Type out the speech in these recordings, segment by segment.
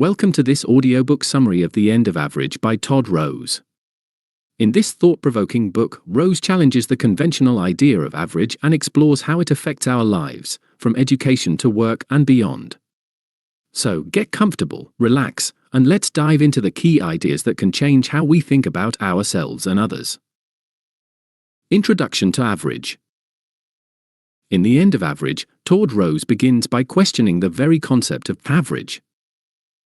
Welcome to this audiobook summary of The End of Average by Todd Rose. In this thought-provoking book, Rose challenges the conventional idea of average and explores how it affects our lives, from education to work and beyond. So, get comfortable, relax, and let's dive into the key ideas that can change how we think about ourselves and others. Introduction to Average. In The End of Average, Todd Rose begins by questioning the very concept of average.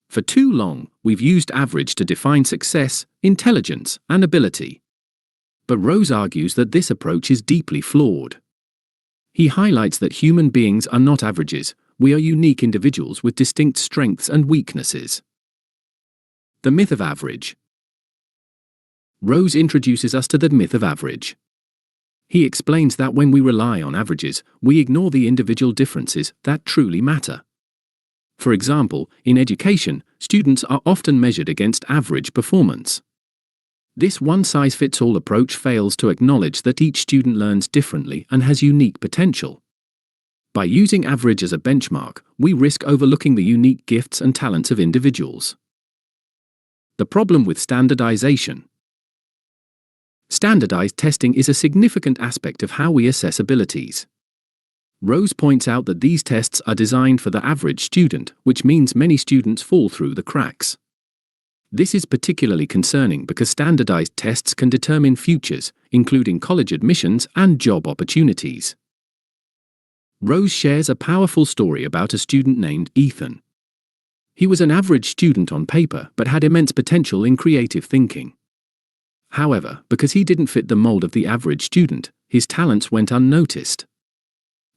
For too long, we've used average to define success, intelligence, and ability. But Rose argues that this approach is deeply flawed. He highlights that human beings are not averages, we are unique individuals with distinct strengths and weaknesses. The myth of average. Rose introduces us to the myth of average. He explains that when we rely on averages, we ignore the individual differences that truly matter. For example, in education, students are often measured against average performance. This one-size-fits-all approach fails to acknowledge that each student learns differently and has unique potential. By using average as a benchmark, we risk overlooking the unique gifts and talents of individuals. The problem with standardization. Standardized testing is a significant aspect of how we assess abilities. Rose points out that these tests are designed for the average student, which means many students fall through the cracks. This is particularly concerning because standardized tests can determine futures, including college admissions and job opportunities. Rose shares a powerful story about a student named Ethan. He was an average student on paper but had immense potential in creative thinking. However, because he didn't fit the mold of the average student, his talents went unnoticed.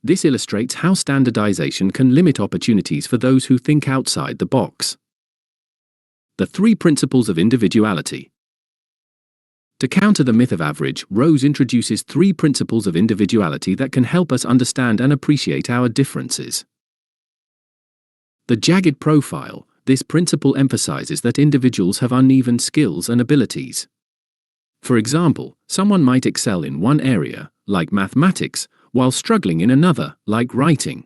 This illustrates how standardization can limit opportunities for those who think outside the box. The 3 principles of individuality. To counter the myth of average, Rose introduces 3 principles of individuality that can help us understand and appreciate our differences. The jagged profile. This principle emphasizes that individuals have uneven skills and abilities. For example, someone might excel in one area, like mathematics, while struggling in another, like writing.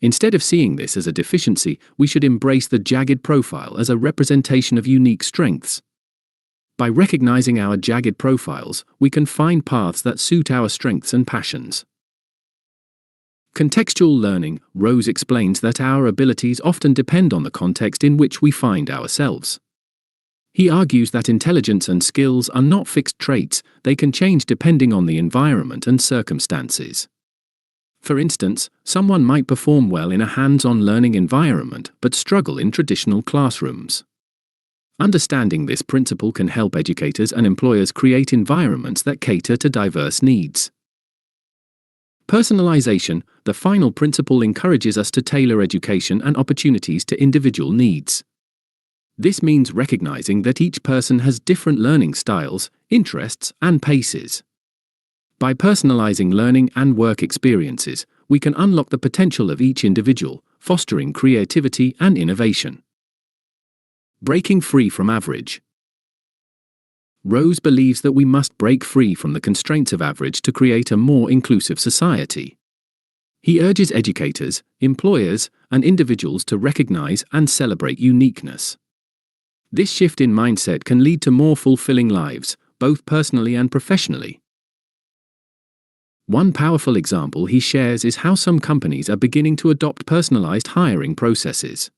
Instead of seeing this as a deficiency, we should embrace the jagged profile as a representation of unique strengths. By recognizing our jagged profiles, we can find paths that suit our strengths and passions. Contextual learning. Rose explains that our abilities often depend on the context in which we find ourselves. He argues that intelligence and skills are not fixed traits, they can change depending on the environment and circumstances. For instance, someone might perform well in a hands-on learning environment but struggle in traditional classrooms. Understanding this principle can help educators and employers create environments that cater to diverse needs. Personalization. The final principle encourages us to tailor education and opportunities to individual needs. This means recognizing that each person has different learning styles, interests, and paces. By personalizing learning and work experiences, we can unlock the potential of each individual, fostering creativity and innovation. Breaking free from average. Rose believes that we must break free from the constraints of average to create a more inclusive society. He urges educators, employers, and individuals to recognize and celebrate uniqueness. This shift in mindset can lead to more fulfilling lives, both personally and professionally. One powerful example he shares is how some companies are beginning to adopt personalized hiring processes.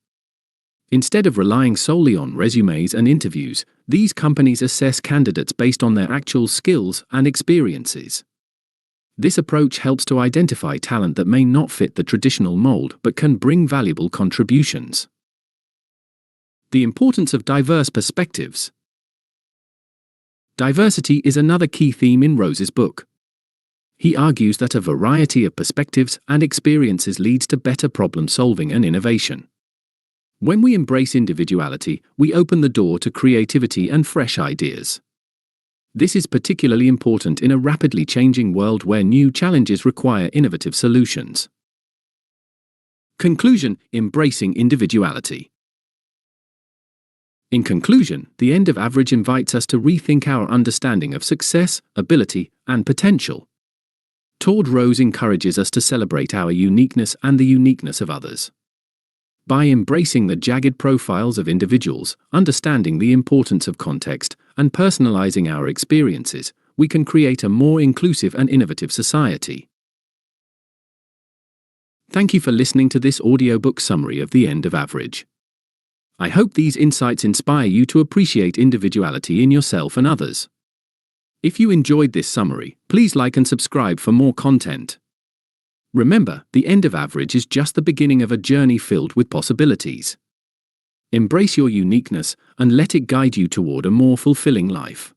Instead of relying solely on resumes and interviews, these companies assess candidates based on their actual skills and experiences. This approach helps to identify talent that may not fit the traditional mold but can bring valuable contributions. The importance of diverse perspectives. Diversity is another key theme in Rose's book. He argues that a variety of perspectives and experiences leads to better problem-solving and innovation. When we embrace individuality, we open the door to creativity and fresh ideas. This is particularly important in a rapidly changing world where new challenges require innovative solutions. Conclusion. Embracing individuality. In conclusion, The End of Average invites us to rethink our understanding of success, ability, and potential. Todd Rose encourages us to celebrate our uniqueness and the uniqueness of others. By embracing the jagged profiles of individuals, understanding the importance of context, and personalizing our experiences, we can create a more inclusive and innovative society. Thank you for listening to this audiobook summary of The End of Average. I hope these insights inspire you to appreciate individuality in yourself and others. If you enjoyed this summary, please like and subscribe for more content. Remember, the end of average is just the beginning of a journey filled with possibilities. Embrace your uniqueness and let it guide you toward a more fulfilling life.